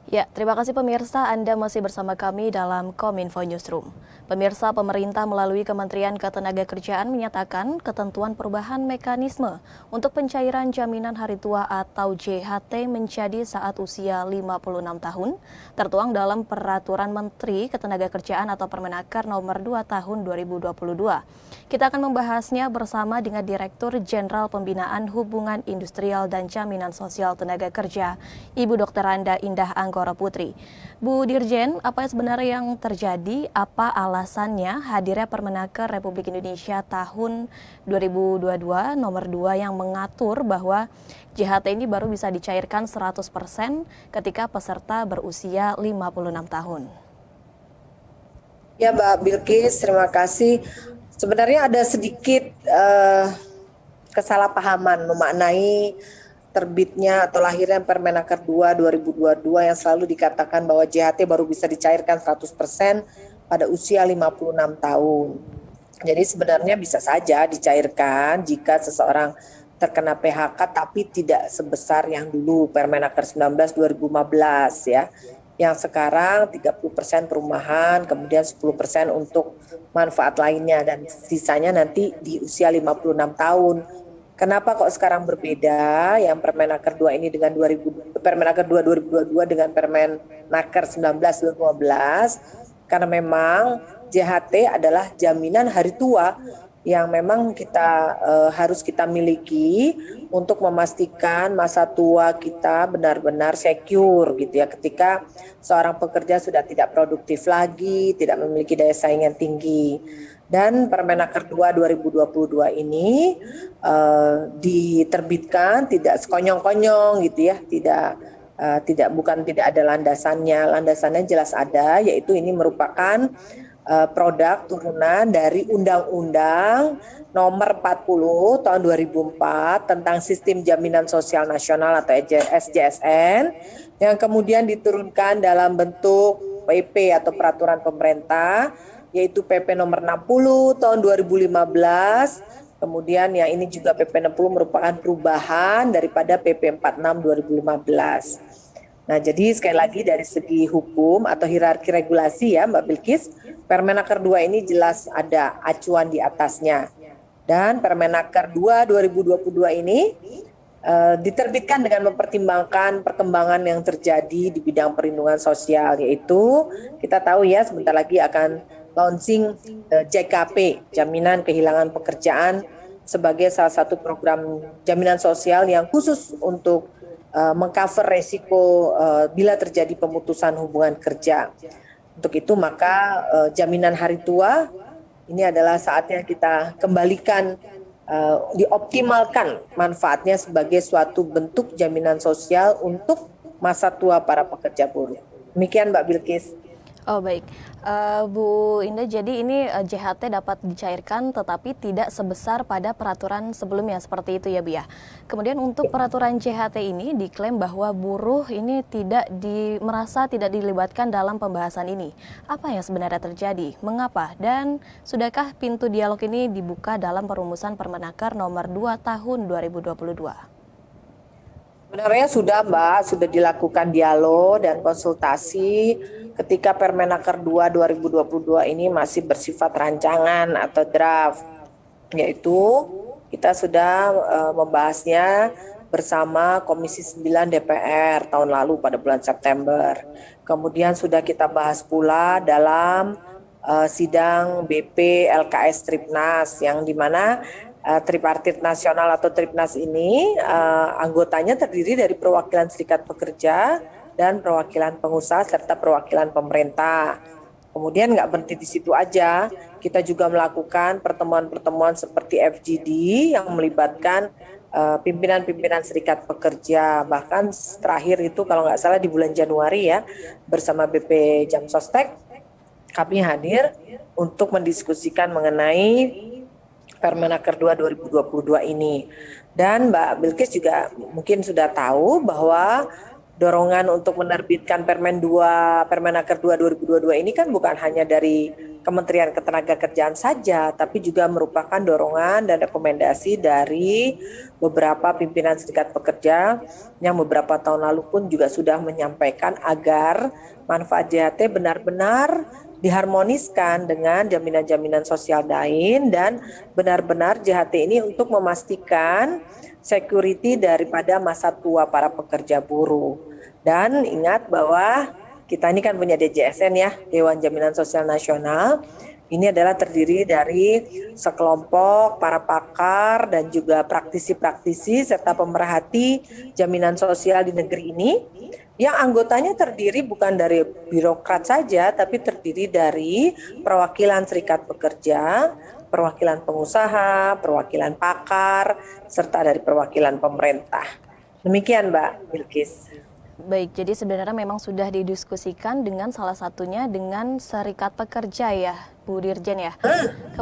Ya, terima kasih pemirsa, Anda masih bersama kami dalam Kominfo Newsroom. Pemirsa, pemerintah melalui Kementerian Ketenagakerjaan menyatakan ketentuan perubahan mekanisme untuk pencairan jaminan hari tua atau JHT menjadi saat usia 56 tahun, tertuang dalam Peraturan Menteri Ketenagakerjaan atau Permenaker Nomor 2 Tahun 2022. Kita akan membahasnya bersama dengan Direktur Jenderal Pembinaan Hubungan Industrial dan Jaminan Sosial Tenaga Kerja, Ibu Dr. Randa Indah Anggoro Putri. Bu Dirjen, apa sebenarnya yang terjadi? Apa alasannya hadirnya Permenaker Republik Indonesia tahun 2022 nomor 2 yang mengatur bahwa JHT ini baru bisa dicairkan 100% ketika peserta berusia 56 tahun? Ya Mbak Bilkis, terima kasih. Sebenarnya ada sedikit kesalahpahaman memaknai terbitnya atau lahirnya Permenaker 2 2022 yang selalu dikatakan bahwa JHT baru bisa dicairkan 100% pada usia 56 tahun. Jadi sebenarnya bisa saja dicairkan jika seseorang terkena PHK tapi tidak sebesar yang dulu Permenaker 19 2015 ya. Yang sekarang 30% perumahan, kemudian 10% untuk manfaat lainnya dan sisanya nanti di usia 56 tahun. Kenapa kok sekarang berbeda yang Permenaker 2 ini dengan Permenaker 2 2022 dengan Permenaker 19 2015? Karena memang JHT adalah jaminan hari tua yang memang harus kita miliki untuk memastikan masa tua kita benar-benar secure gitu ya, ketika seorang pekerja sudah tidak produktif lagi, tidak memiliki daya saing yang tinggi. Dan Permenaker 2 2022 ini diterbitkan tidak sekonyong-konyong gitu ya, tidak ada landasannya. Landasannya jelas ada, yaitu ini merupakan produk turunan dari Undang-Undang Nomor 40 Tahun 2004 tentang Sistem Jaminan Sosial Nasional atau SJSN yang kemudian diturunkan dalam bentuk PP atau peraturan pemerintah, yaitu PP Nomor 60 Tahun 2015. Kemudian yang ini juga PP 60 merupakan perubahan daripada PP 46 2015. Nah, jadi sekali lagi dari segi hukum atau hierarki regulasi ya Mbak Bilkis, Permenaker 2 ini jelas ada acuan di atasnya. Dan Permenaker 2 2022 ini diterbitkan dengan mempertimbangkan perkembangan yang terjadi di bidang perlindungan sosial, yaitu kita tahu ya sebentar lagi akan launching JKP, Jaminan Kehilangan Pekerjaan, sebagai salah satu program jaminan sosial yang khusus untuk mengcover resiko bila terjadi pemutusan hubungan kerja. Untuk itu maka jaminan hari tua ini adalah saatnya kita kembalikan, dioptimalkan manfaatnya sebagai suatu bentuk jaminan sosial untuk masa tua para pekerja buruh. Demikian Mbak Bilkis. Oh baik, Bu Indah, jadi ini JHT dapat dicairkan tetapi tidak sebesar pada peraturan sebelumnya, seperti itu ya Bu ya. Kemudian untuk peraturan JHT ini diklaim bahwa buruh ini merasa tidak dilibatkan dalam pembahasan ini. Apa yang sebenarnya terjadi? Mengapa? Dan sudahkah pintu dialog ini dibuka dalam perumusan Permenaker Nomor 2 Tahun 2022? Sebenarnya sudah Mbak, sudah dilakukan dialog dan konsultasi ketika Permenaker 2 2022 ini masih bersifat rancangan atau draft, yaitu kita sudah membahasnya bersama Komisi 9 DPR tahun lalu pada bulan September. Kemudian sudah kita bahas pula dalam sidang BP LKS Tripnas yang dimana Tripartit Nasional atau Tripnas ini anggotanya terdiri dari perwakilan serikat pekerja dan perwakilan pengusaha serta perwakilan pemerintah. Kemudian nggak berhenti di situ aja, kita juga melakukan pertemuan-pertemuan seperti FGD yang melibatkan pimpinan-pimpinan serikat pekerja. Bahkan terakhir itu kalau nggak salah di bulan Januari ya, bersama BP Jamsostek kami hadir untuk mendiskusikan mengenai Permenaker 2 2022 ini. Dan Mbak Bilkis juga mungkin sudah tahu bahwa dorongan untuk menerbitkan Permenaker 2 2022 ini kan bukan hanya dari Kementerian Ketenagakerjaan saja, tapi juga merupakan dorongan dan rekomendasi dari beberapa pimpinan serikat pekerja yang beberapa tahun lalu pun juga sudah menyampaikan agar manfaat JHT benar-benar diharmoniskan dengan jaminan-jaminan sosial lain dan benar-benar JHT ini untuk memastikan security daripada masa tua para pekerja buruh. Dan ingat bahwa kita ini kan punya DJSN ya, Dewan Jaminan Sosial Nasional. Ini adalah terdiri dari sekelompok para pakar dan juga praktisi-praktisi serta pemerhati jaminan sosial di negeri ini yang anggotanya terdiri bukan dari birokrat saja, tapi terdiri dari perwakilan serikat pekerja, perwakilan pengusaha, perwakilan pakar, serta dari perwakilan pemerintah. Demikian Mbak Bilkis. Baik, jadi sebenarnya memang sudah didiskusikan dengan salah satunya dengan serikat pekerja ya, Bu Dirjen ya?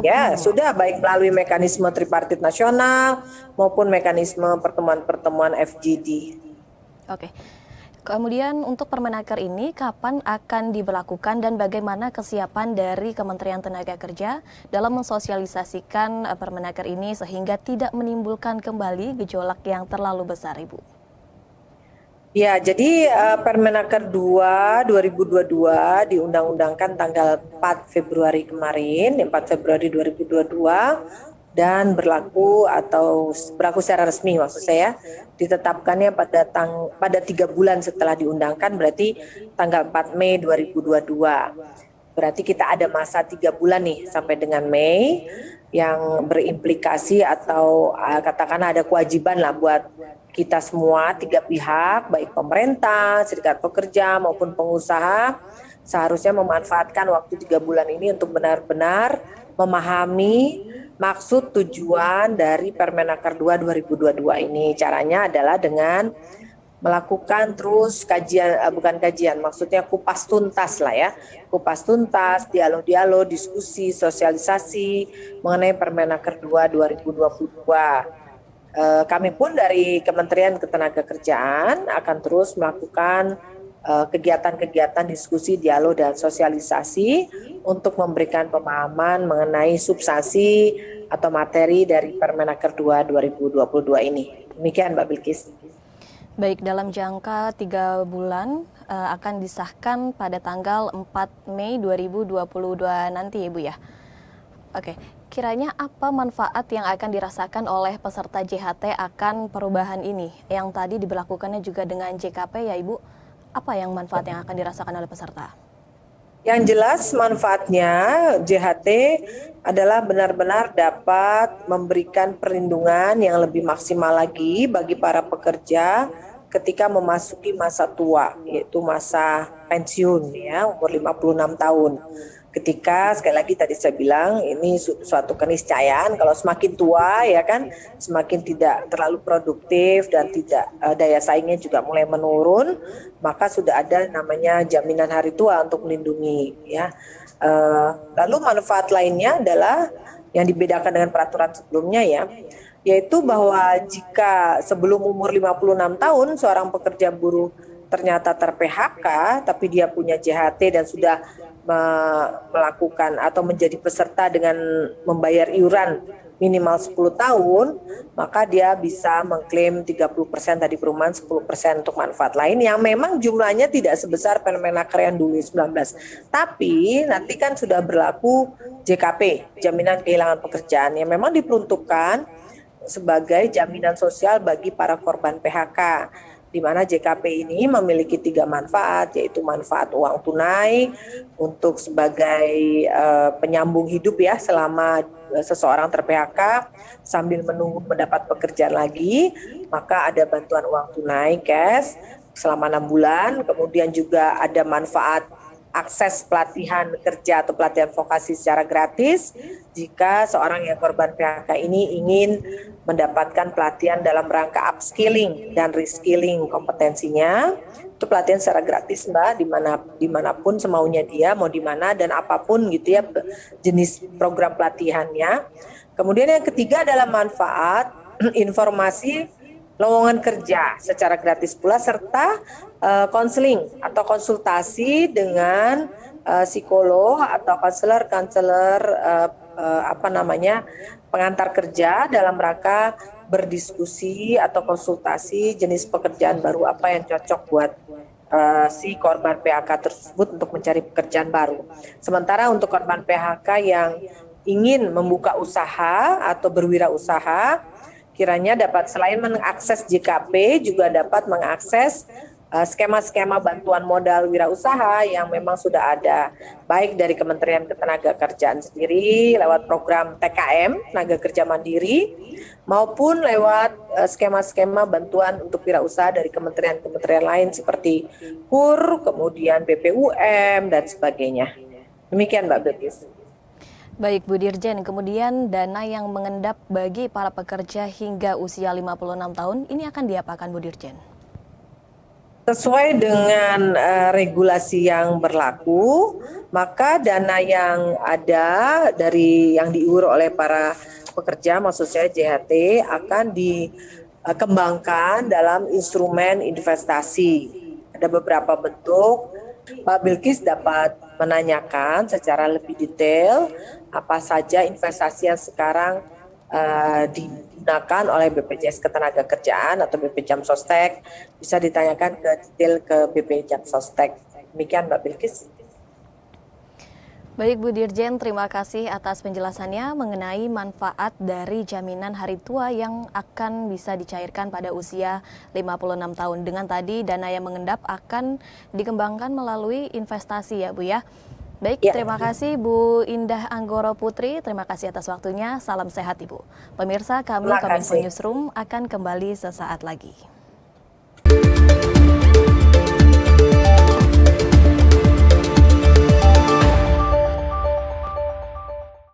Ya, sudah baik melalui mekanisme tripartit nasional maupun mekanisme pertemuan-pertemuan FGD. Oke. Kemudian untuk Permenaker ini kapan akan diberlakukan dan bagaimana kesiapan dari Kementerian Tenaga Kerja dalam mensosialisasikan Permenaker ini sehingga tidak menimbulkan kembali gejolak yang terlalu besar, Ibu? Ya, jadi Permenaker 2 2022 diundang-undangkan tanggal 4 Februari kemarin, 4 Februari 2022 dan berlaku secara resmi maksud saya ditetapkannya pada 3 bulan setelah diundangkan, berarti tanggal 4 Mei 2022. Berarti kita ada masa 3 bulan nih sampai dengan Mei yang berimplikasi atau katakanlah ada kewajiban lah buat kita semua 3 pihak, baik pemerintah, serikat pekerja maupun pengusaha, seharusnya memanfaatkan waktu 3 bulan ini untuk benar-benar memahami maksud tujuan dari Permenaker 2 2022 ini. Caranya adalah dengan melakukan terus maksudnya kupas tuntas lah ya, kupas tuntas, dialog-dialog, diskusi, sosialisasi mengenai Permenaker 2 2022. Kami pun dari Kementerian Ketenagakerjaan akan terus melakukan kegiatan-kegiatan diskusi, dialog, dan sosialisasi untuk memberikan pemahaman mengenai substansi atau materi dari Permenaker 2 2022 ini. Demikian Mbak Bilkis. Baik, dalam jangka 3 bulan akan disahkan pada tanggal 4 Mei 2022 nanti Ibu ya. Oke, kiranya apa manfaat yang akan dirasakan oleh peserta JHT akan perubahan ini? Yang tadi diberlakukannya juga dengan JKP ya Ibu, apa yang manfaat yang akan dirasakan oleh peserta? Yang jelas manfaatnya JHT adalah benar-benar dapat memberikan perlindungan yang lebih maksimal lagi bagi para pekerja ketika memasuki masa tua, yaitu masa pensiun ya, umur 56 tahun. Ketika sekali lagi tadi saya bilang ini suatu keniscayaan kalau semakin tua ya kan semakin tidak terlalu produktif dan tidak daya saingnya juga mulai menurun, maka sudah ada namanya jaminan hari tua untuk melindungi ya. Lalu manfaat lainnya adalah yang dibedakan dengan peraturan sebelumnya ya, yaitu bahwa jika sebelum umur 56 tahun seorang pekerja buruh ternyata ter-PHK tapi dia punya JHT dan sudah melakukan atau menjadi peserta dengan membayar iuran minimal 10 tahun, maka dia bisa mengklaim 30% tadi perumahan, 10% untuk manfaat lain yang memang jumlahnya tidak sebesar Permenaker yang dulu 19. Tapi nanti kan sudah berlaku JKP, jaminan kehilangan pekerjaan, yang memang diperuntukkan sebagai jaminan sosial bagi para korban PHK. Di mana JKP ini memiliki 3 manfaat, yaitu manfaat uang tunai untuk sebagai penyambung hidup ya selama seseorang ter-PHK sambil menunggu mendapat pekerjaan lagi, maka ada bantuan uang tunai cash selama 6 bulan, kemudian juga ada manfaat akses pelatihan kerja atau pelatihan vokasi secara gratis jika seorang yang korban PHK ini ingin mendapatkan pelatihan dalam rangka upskilling dan reskilling kompetensinya. Itu pelatihan secara gratis Mbak, dimanapun semaunya dia, mau di mana dan apapun gitu ya jenis program pelatihannya. Kemudian yang ketiga adalah manfaat informasi lowongan kerja secara gratis pula serta konseling atau konsultasi dengan psikolog atau konselor pengantar kerja dalam rangka berdiskusi atau konsultasi jenis pekerjaan baru apa yang cocok buat si korban PHK tersebut untuk mencari pekerjaan baru. Sementara untuk korban PHK yang ingin membuka usaha atau berwirausaha, kiranya dapat selain mengakses JKP juga dapat mengakses skema-skema bantuan modal wirausaha yang memang sudah ada, baik dari Kementerian Ketenagakerjaan sendiri lewat program TKM, Tenaga Kerja Mandiri, maupun lewat skema-skema bantuan untuk wirausaha dari kementerian-kementerian lain seperti KUR, kemudian BPUM, dan sebagainya. Demikian Mbak Bilkis. Baik Bu Dirjen, kemudian dana yang mengendap bagi para pekerja hingga usia 56 tahun ini akan diapakan Bu Dirjen? Sesuai dengan regulasi yang berlaku, maka dana yang ada dari yang diurus oleh para pekerja, maksud saya JHT, akan dikembangkan dalam instrumen investasi. Ada beberapa bentuk. Pak Bilkis dapat menanyakan secara lebih detail apa saja investasi yang sekarang digunakan oleh BPJS Ketenagakerjaan atau BP Jam Sostek, bisa ditanyakan ke detail ke BP Jam Sostek. Demikian Mbak Bilkis. Baik Bu Dirjen, terima kasih atas penjelasannya mengenai manfaat dari jaminan hari tua yang akan bisa dicairkan pada usia 56 tahun. Dengan tadi dana yang mengendap akan dikembangkan melalui investasi ya Bu ya. Baik, ya. Terima kasih Bu Indah Anggoro Putri, terima kasih atas waktunya, salam sehat Ibu. Pemirsa, kami Kominfo Newsroom akan kembali sesaat lagi.